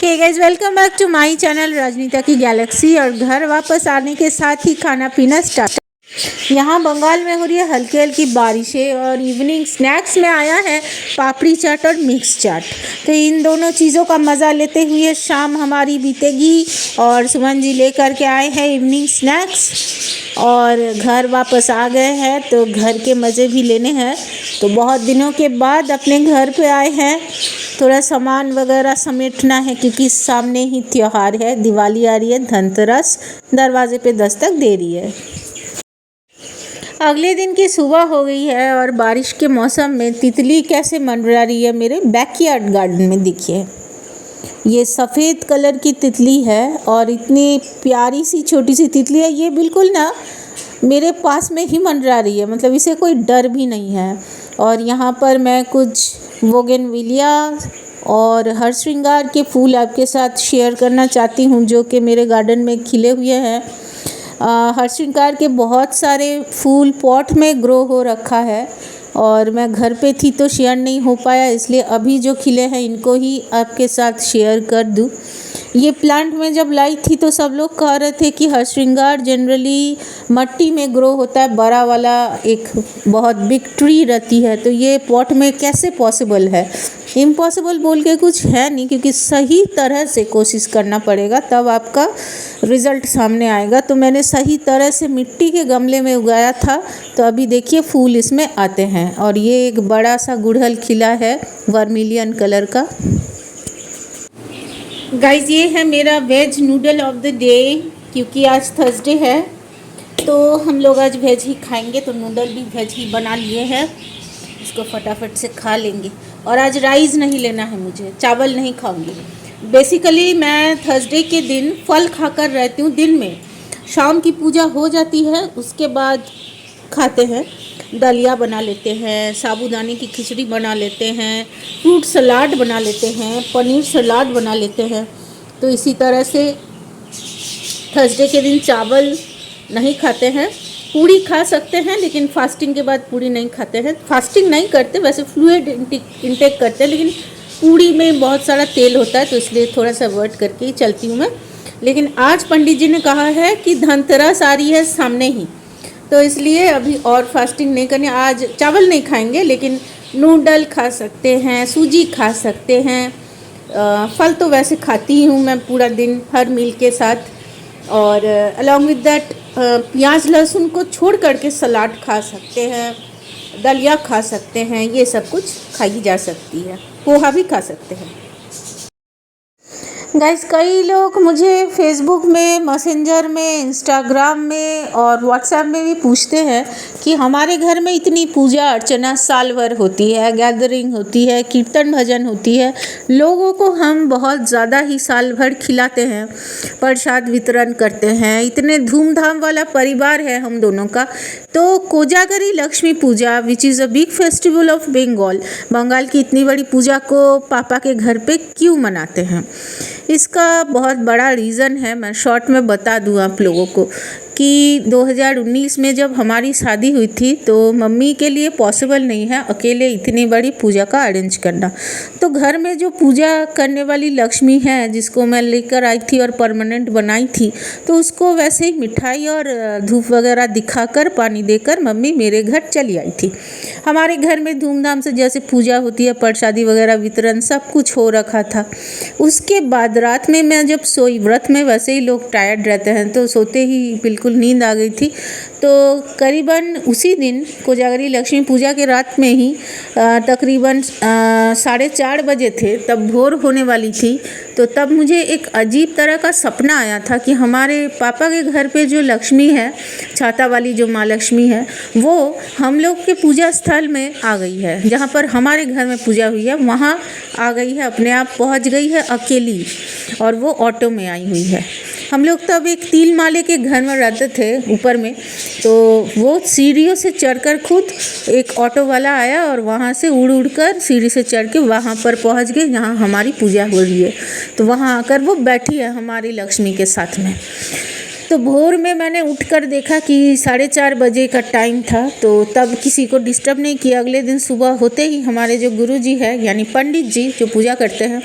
Hey guys, welcome back to my channel Rajneeta की galaxy. और घर वापस आने के साथ ही खाना पीना स्टार्ट। यहाँ बंगाल में हो रही है हल्की हल्की बारिशें और इवनिंग स्नैक्स में आया है पापड़ी चाट और मिक्स चाट। तो इन दोनों चीज़ों का मज़ा लेते हुए शाम हमारी बीतेगी और सुमन जी लेकर के आए हैं इवनिंग स्नैक्स और घर वापस आ गए हैं। तो घर के मज़े भी लेने हैं। तो बहुत दिनों के बाद अपने घर पे आए हैं, थोड़ा सामान वगैरह समेटना है क्योंकि सामने ही त्योहार है, दिवाली आ रही है, धनतेरस दरवाजे पे दस्तक दे रही है। अगले दिन की सुबह हो गई है और बारिश के मौसम में तितली कैसे मंडरा रही है मेरे बैकयार्ड गार्डन में। देखिए, ये सफ़ेद कलर की तितली है और इतनी प्यारी सी छोटी सी तितली है। ये बिल्कुल ना मेरे पास में ही मंडरा रही है, मतलब इसे कोई डर भी नहीं है। और यहाँ पर मैं कुछ बोगनविलिया और हर श्रृंगार के फूल आपके साथ शेयर करना चाहती हूँ जो कि मेरे गार्डन में खिले हुए हैं। हर श्रृंगार के बहुत सारे फूल पॉट में ग्रो हो रखा है और मैं घर पे थी तो शेयर नहीं हो पाया, इसलिए अभी जो खिले हैं इनको ही आपके साथ शेयर कर दूँ। ये प्लांट में जब लाई थी तो सब लोग कह रहे थे कि हर श्रृंगार जनरली मट्टी में ग्रो होता है, बड़ा वाला एक बहुत बिग ट्री रहती है, तो ये पॉट में कैसे पॉसिबल है। इम्पॉसिबल बोल के कुछ है नहीं, क्योंकि सही तरह से कोशिश करना पड़ेगा तब आपका रिज़ल्ट सामने आएगा। तो मैंने सही तरह से मिट्टी के गमले में उगाया था, तो अभी देखिए फूल इसमें आते हैं। और ये एक बड़ा सा गुड़हल खिला है वर्मिलियन कलर का। गाइस, ये है मेरा veg noodle of the day, क्योंकि आज थर्सडे है तो हम लोग आज वेज ही खाएंगे, तो नूडल भी वेज ही बना लिए हैं, इसको फटाफट से खा लेंगे। और आज राइस नहीं लेना है, मुझे चावल नहीं खाऊंगी। बेसिकली मैं थर्सडे के दिन फल खाकर रहती हूँ, दिन में शाम की पूजा हो जाती है उसके बाद खाते हैं। दलिया बना लेते हैं, साबूदाने की खिचड़ी बना लेते हैं, फ्रूट सलाद बना लेते हैं, पनीर सलाद बना लेते हैं। तो इसी तरह से थर्सडे के दिन चावल नहीं खाते हैं। पूड़ी खा सकते हैं लेकिन फास्टिंग के बाद पूड़ी नहीं खाते हैं। फास्टिंग नहीं करते, वैसे फ्लूइड इंटेक करते हैं, लेकिन पूड़ी में बहुत सारा तेल होता है तो इसलिए थोड़ा सा अवॉइड करके ही चलती हूँ मैं। लेकिन आज पंडित जी ने कहा है कि धनतेरस आ रही है सामने ही, तो इसलिए अभी और फास्टिंग नहीं करनी। आज चावल नहीं खाएंगे लेकिन नूडल खा सकते हैं, सूजी खा सकते हैं। फल तो वैसे खाती ही हूँ मैं पूरा दिन हर मील के साथ। और अलॉन्ग विद दैट प्याज लहसुन को छोड़ करके सलाद खा सकते हैं, दलिया खा सकते हैं, ये सब कुछ खाई जा सकती है, पोहा भी खा सकते हैं। गाइस, कई लोग मुझे फेसबुक में, मैसेंजर में, इंस्टाग्राम में और व्हाट्सएप में भी पूछते हैं कि हमारे घर में इतनी पूजा अर्चना साल भर होती है, गैदरिंग होती है, कीर्तन भजन होती है, लोगों को हम बहुत ज़्यादा ही साल भर खिलाते हैं, प्रसाद वितरण करते हैं, इतने धूमधाम वाला परिवार है हम दोनों का। तो Kojagari Lakshmi Puja which is a big festival of Bengal, Bengal की इतनी बड़ी पूजा को पापा के घर पे क्यों मनाते हैं, इसका बहुत बड़ा रीज़न है। मैं शॉर्ट में बता दूँ आप लोगों को कि 2019 में जब हमारी शादी हुई थी तो मम्मी के लिए पॉसिबल नहीं है अकेले इतनी बड़ी पूजा का अरेंज करना। तो घर में जो पूजा करने वाली लक्ष्मी है, जिसको मैं लेकर आई थी और परमानेंट बनाई थी, तो उसको वैसे ही मिठाई और धूप वगैरह दिखाकर, पानी देकर मम्मी मेरे घर चली आई थी। हमारे घर में धूमधाम से जैसे पूजा होती है, प्रसादी वगैरह वितरण सब कुछ हो रखा था। उसके बाद रात में मैं जब सोई, व्रत में वैसे ही लोग टायर्ड रहते हैं तो सोते ही बिल्कुल नींद आ गई थी। तो करीबन उसी दिन कोजागरी लक्ष्मी पूजा के रात में ही तकरीबन 4:30 बजे थे, तब भोर होने वाली थी। तो तब मुझे एक अजीब तरह का सपना आया था कि हमारे पापा के घर पे जो लक्ष्मी है, छाता वाली जो माँ लक्ष्मी है, वो हम लोग के पूजा स्थल में आ गई है। जहाँ पर हमारे घर में पूजा हुई है वहाँ आ गई है, अपने आप पहुँच गई है अकेली, और वो ऑटो में आई हुई है। हम लोग तब एक 3 माले के घर में रहते थे ऊपर में, तो वो सीढ़ियों से चढ़कर खुद एक ऑटो वाला आया और वहाँ से उड़ कर सीढ़ी से चढ़ के वहाँ पर पहुँच गए जहाँ हमारी पूजा हो रही है। तो वहाँ आकर वो बैठी है हमारी लक्ष्मी के साथ में। तो भोर में मैंने उठकर देखा कि 4:30 बजे का टाइम था, तो तब किसी को डिस्टर्ब नहीं किया। अगले दिन सुबह होते ही हमारे जो गुरुजी है यानी पंडित जी जो पूजा करते हैं,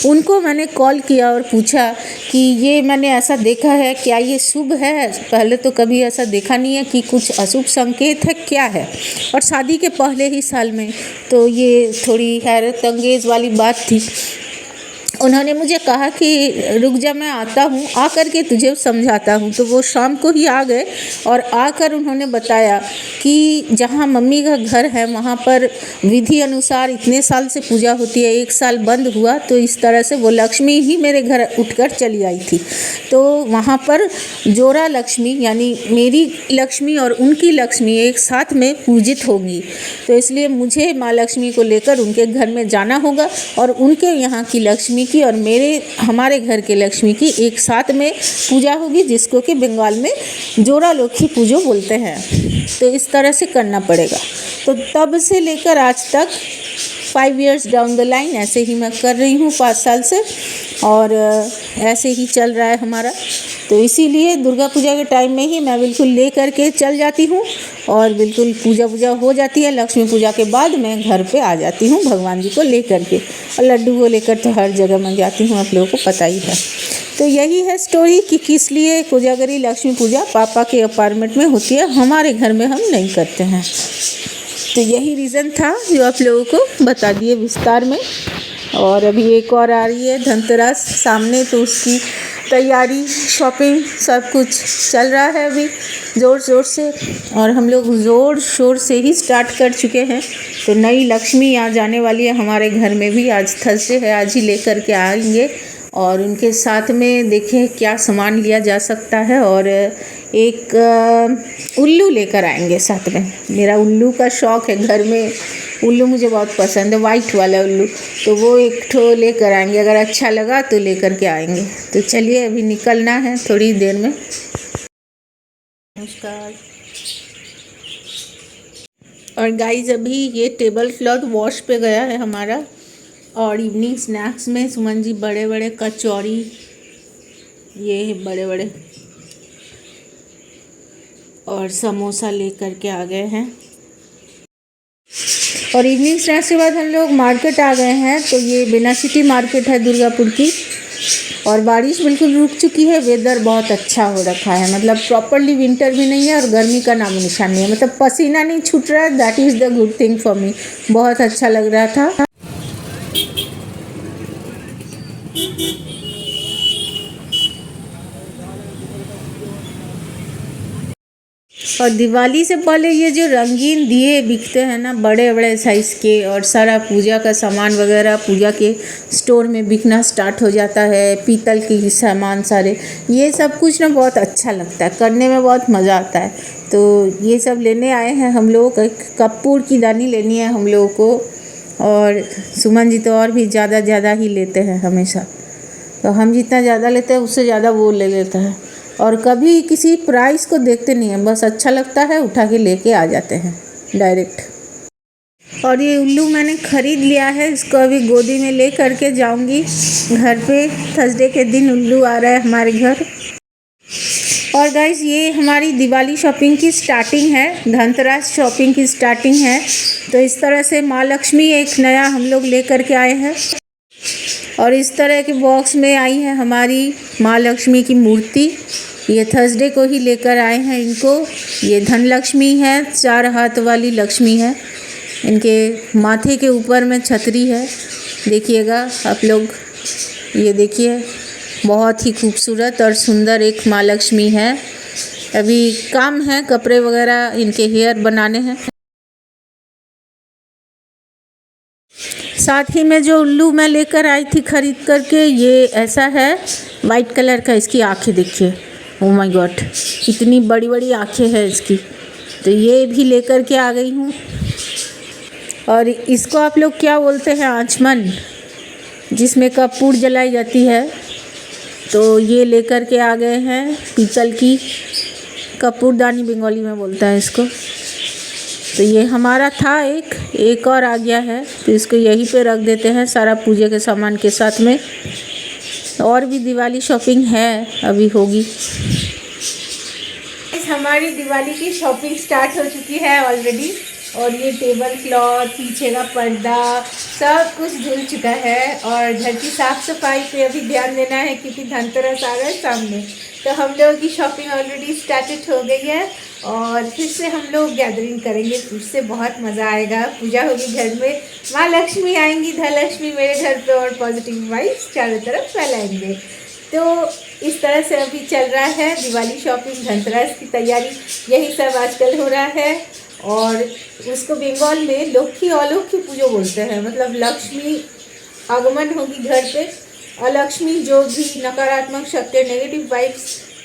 उनको मैंने कॉल किया और पूछा कि ये मैंने ऐसा देखा है, क्या ये शुभ है? पहले तो कभी ऐसा देखा नहीं है कि कुछ अशुभ संकेत है, क्या है? और शादी के पहले ही साल में, तो ये थोड़ी हैरत अंगेज वाली बात थी। उन्होंने मुझे कहा कि रुक जा, मैं आता हूँ, आकर के तुझे समझाता हूँ। तो वो शाम को ही आ गए और आकर उन्होंने बताया कि जहाँ मम्मी का घर है वहाँ पर विधि अनुसार इतने साल से पूजा होती है, 1 साल बंद हुआ, तो इस तरह से वो लक्ष्मी ही मेरे घर उठकर चली आई थी। तो वहाँ पर जोड़ा लक्ष्मी यानी मेरी लक्ष्मी और उनकी लक्ष्मी एक साथ में पूजित होंगी। तो इसलिए मुझे माँ लक्ष्मी को लेकर उनके घर में जाना होगा और उनके यहाँ की लक्ष्मी की और हमारे घर के लक्ष्मी की एक साथ में पूजा होगी, जिसको कि बंगाल में जोड़ा लक्ष्मी पूजो बोलते हैं। तो इस तरह से करना पड़ेगा। तो तब से लेकर आज तक 5 years डाउन द लाइन ऐसे ही मैं कर रही हूँ 5 साल से, और ऐसे ही चल रहा है हमारा। तो इसीलिए दुर्गा पूजा के टाइम में ही मैं बिल्कुल ले करके चल जाती हूँ और बिल्कुल पूजा हो जाती है। लक्ष्मी पूजा के बाद मैं घर पे आ जाती हूँ भगवान जी को ले करके, और लड्डू को लेकर तो हर जगह मैं जाती हूँ, आप लोगों को पता ही है। तो यही है स्टोरी कि किस लिए कोजागरी लक्ष्मी पूजा पापा के अपार्टमेंट में होती है, हमारे घर में हम नहीं करते हैं। तो यही रीज़न था जो आप लोगों को बता दिए विस्तार में। और अभी एक और आ रही है धनतेरस सामने, तो उसकी तैयारी, शॉपिंग सब कुछ चल रहा है अभी ज़ोर ज़ोर से, और हम लोग ज़ोर शोर से ही स्टार्ट कर चुके हैं। तो नई लक्ष्मी आ जाने वाली है हमारे घर में भी। आज थर्सडे है, आज ही लेकर के आएंगे और उनके साथ में देखें क्या सामान लिया जा सकता है। और एक उल्लू लेकर आएंगे साथ में। मेरा उल्लू का शौक़ है, घर में उल्लू मुझे बहुत पसंद है, वाइट वाला उल्लू। तो वो एक ठो लेकर आएंगे, अगर अच्छा लगा तो लेकर के आएंगे। तो चलिए अभी निकलना है थोड़ी देर में। नमस्कार। और गाइस अभी ये टेबल क्लॉथ वॉश पे गया है हमारा। और इवनिंग स्नैक्स में सुमन जी बड़े बड़े कचौड़ी, ये बड़े बड़े, और समोसा लेकर के आ गए हैं। और इवनिंग स्नैक्स के बाद हम लोग मार्केट आ गए हैं। तो ये बिना सिटी मार्केट है दुर्गापुर की, और बारिश बिल्कुल रुक चुकी है। वेदर बहुत अच्छा हो रखा है, मतलब प्रॉपरली विंटर भी नहीं है और गर्मी का नामो निशान नहीं है, मतलब पसीना नहीं छूट रहा है। That is the good thing for me. बहुत अच्छा लग रहा था। और दिवाली से पहले ये जो रंगीन दिए बिकते हैं ना, बड़े बड़े साइज़ के, और सारा पूजा का सामान वगैरह पूजा के स्टोर में बिकना स्टार्ट हो जाता है। पीतल के सामान सारे, ये सब कुछ ना बहुत अच्छा लगता है, करने में बहुत मज़ा आता है। तो ये सब लेने आए हैं हम लोग। कपूर की दानी लेनी है हम लोगों को, और सुमन जी तो और भी ज़्यादा ही लेते हैं हमेशा। तो हम जितना ज़्यादा लेते हैं उससे ज़्यादा वो ले लेता है। और कभी किसी प्राइस को देखते नहीं हैं, बस अच्छा लगता है उठा के लेके आ जाते हैं डायरेक्ट। और ये उल्लू मैंने ख़रीद लिया है, इसको अभी गोदी में ले करके जाऊंगी घर पे। थर्सडे के दिन उल्लू आ रहा है हमारे घर। और गाइस ये हमारी दिवाली शॉपिंग की स्टार्टिंग है, धनतेरस शॉपिंग की स्टार्टिंग है। तो इस तरह से माँ लक्ष्मी एक नया हम लोग ले करके आए हैं, और इस तरह के बॉक्स में आई है हमारी माँ लक्ष्मी की मूर्ति। ये थर्सडे को ही लेकर आए हैं इनको। ये धन लक्ष्मी है, 4 हाथ वाली लक्ष्मी है। इनके माथे के ऊपर में छतरी है, देखिएगा आप लोग, ये देखिए, बहुत ही खूबसूरत और सुंदर एक माँ लक्ष्मी है। अभी काम है, कपड़े वगैरह इनके हेयर बनाने हैं। साथ ही में जो उल्लू मैं लेकर आई थी ख़रीद करके, ये ऐसा है वाइट कलर का। इसकी आँखें देखिए, ओह माय गॉड, इतनी बड़ी बड़ी आँखें हैं इसकी। तो ये भी लेकर के आ गई हूँ। और इसको आप लोग क्या बोलते हैं? आचमन, जिसमें कपूर जलाई जाती है। तो ये लेकर के आ गए हैं, पीतल की कपूरदानी बंगाली में बोलता है इसको। तो ये हमारा था, एक और आ गया है, तो इसको यहीं पे रख देते हैं सारा पूजे के सामान के साथ में। और भी दिवाली शॉपिंग है, अभी होगी। हमारी दिवाली की शॉपिंग स्टार्ट हो चुकी है ऑलरेडी, और ये टेबल क्लॉथ, पीछे का पर्दा, सब कुछ धुल चुका है। और घर की साफ़ सफाई पे अभी ध्यान देना है क्योंकि धनतेरस आ रहा है सामने। तो हम लोगों की शॉपिंग ऑलरेडी स्टार्टेड हो गई है और फिर से हम लोग गैदरिंग करेंगे, फिर से बहुत मज़ा आएगा। पूजा होगी घर में, माँ लक्ष्मी आएंगी, धनलक्ष्मी मेरे घर पे, और पॉजिटिव वाइब्स चारों तरफ फैलाएंगे। तो इस तरह से अभी चल रहा है दिवाली शॉपिंग, धनतेरस की तैयारी, यही सब आजकल हो रहा है। और उसको बंगाल में लक्ष्मी अलौक्य पूजो बोलते हैं, मतलब लक्ष्मी आगमन होगी घर पे, अलक्ष्मी जो भी नकारात्मक शक्ति, नेगेटिव वाइब्स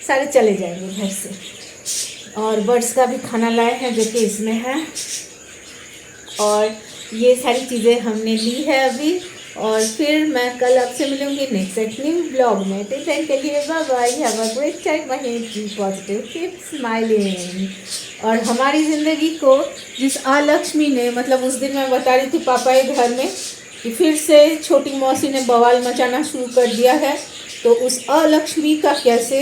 सारे चले जाएंगे घर से। और बर्ड्स का भी खाना लाए हैं जो कि इसमें है, और ये सारी चीज़ें हमने ली है अभी। और फिर मैं कल आपसे मिलूंगी नेक्स्ट एक न्यू ब्लॉग में। टिल देन के लिए bye bye, have a great time ahead, be positive, keep smiling. और हमारी ज़िंदगी को जिस अलक्ष्मी ने, मतलब उस दिन मैं बता रही थी पापा के घर में कि फिर से छोटी मौसी ने बवाल मचाना शुरू कर दिया है, तो उस अलक्ष्मी का कैसे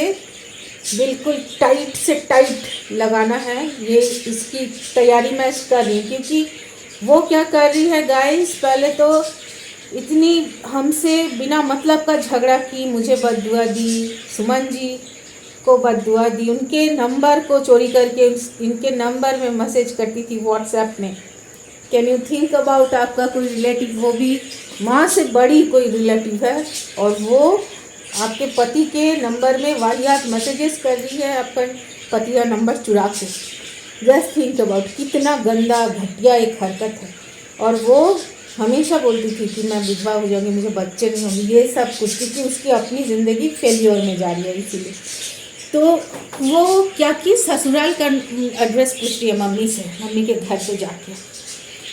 बिल्कुल टाइट से टाइट लगाना है, ये इसकी तैयारी मैं कर रही हूँ। क्योंकि वो क्या कर रही है गाइस, पहले तो इतनी हमसे बिना मतलब का झगड़ा की, मुझे बददुआ दी, सुमन जी को बददुआ दी, उनके नंबर को चोरी करके इनके नंबर में मैसेज करती थी व्हाट्सएप में। कैन यू थिंक अबाउट, आपका कोई रिलेटिव, वो भी माँ से बड़ी कोई रिलेटिव है, और वो आपके पति के नंबर में वाहियात मैसेजेस कर रही है, आपका पति का नंबर चुरा के। जस्ट थिंक अबाउट, कितना गंदा घटिया एक हरकत है। और वो हमेशा बोलती थी कि मैं विधवा हो जाऊंगी, मुझे बच्चे नहीं होंगे, ये सब कुछ, क्योंकि उसकी अपनी ज़िंदगी फेलियर में जा रही है इसीलिए। तो वो क्या कि ससुराल का एड्रेस पूछ रही है मम्मी से, मम्मी के घर पे जाके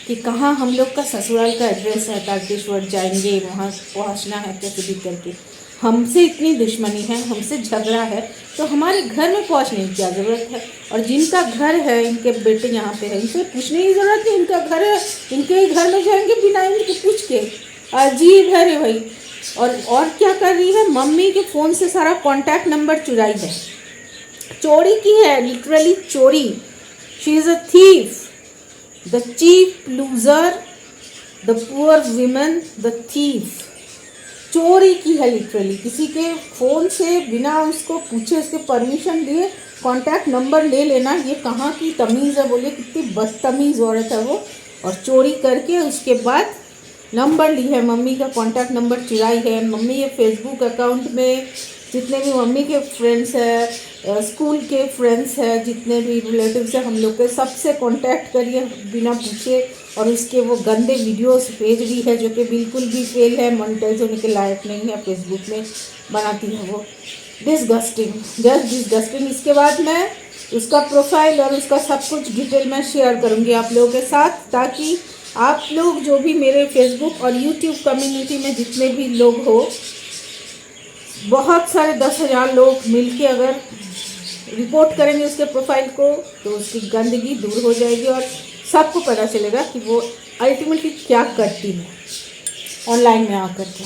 कि कहाँ हम लोग का ससुराल का एड्रेस है, तारकेश्वर जाएंगे, वहाँ पहुँचना है कैसे भी करके। हमसे इतनी दुश्मनी है, हमसे झगड़ा है, तो हमारे घर में पहुँचने की क्या ज़रूरत है। और जिनका घर है, इनके बेटे यहाँ पे है, इनसे पूछने की ज़रूरत नहीं, इनका घर है, इनके घर में जाएंगे बिना इनके पूछ के। अजीब है रे भाई। और क्या कर रही है, मम्मी के फ़ोन से सारा कॉन्टैक्ट नंबर चुराई है, चोरी की है, लिटरली चोरी। She is a thief, the cheap loser, the poor women, the thief. चोरी की है लिटरली, किसी के फ़ोन से बिना उसको पूछे, उसके परमिशन दिए कॉन्टैक्ट नंबर ले लेना, ये कहाँ की तमीज़ है, बोलिए कितनी बदतमीज़ औरत है वो। और चोरी करके उसके बाद नंबर ली है, मम्मी का कॉन्टैक्ट नंबर चुराई है। मम्मी के फेसबुक अकाउंट में जितने भी मम्मी के फ्रेंड्स हैं, स्कूल के फ्रेंड्स हैं, जितने भी रिलेटिव्स हैं, हम लोग के सबसे कांटेक्ट करिए बिना पूछे। और उसके वो गंदे वीडियोस भेज रही है जो कि बिल्कुल भी फेल है, मोनेटाइज होने के लायक नहीं है, फेसबुक में बनाती है वो। Disgusting, just disgusting. इसके बाद मैं उसका प्रोफाइल और उसका सब कुछ डिटेल में शेयर करूँगी आप लोगों के साथ, ताकि आप लोग जो भी मेरे फेसबुक और यूट्यूब कम्युनिटी में जितने भी लोग हो, बहुत सारे 10,000 लोग मिलके अगर रिपोर्ट करेंगे उसके प्रोफाइल को, तो उसकी गंदगी दूर हो जाएगी और सबको पता चलेगा कि वो अल्टीमेटली क्या करती है ऑनलाइन में आकर के,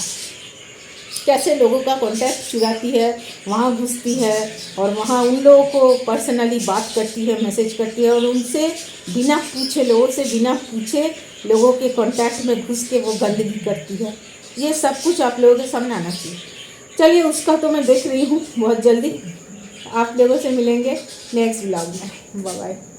कैसे लोगों का कांटेक्ट चुराती है, वहाँ घुसती है और वहाँ उन लोगों को पर्सनली बात करती है, मैसेज करती है, और उनसे बिना पूछे, लोगों से बिना पूछे लोगों के कांटेक्ट में घुस के वो गंदगी करती है। ये सब कुछ आप लोगों के सामने आना चाहिए। चलिए, उसका तो मैं देख रही हूँ, बहुत जल्दी आप लोगों से मिलेंगे नेक्स्ट ब्लॉग में। Bye bye.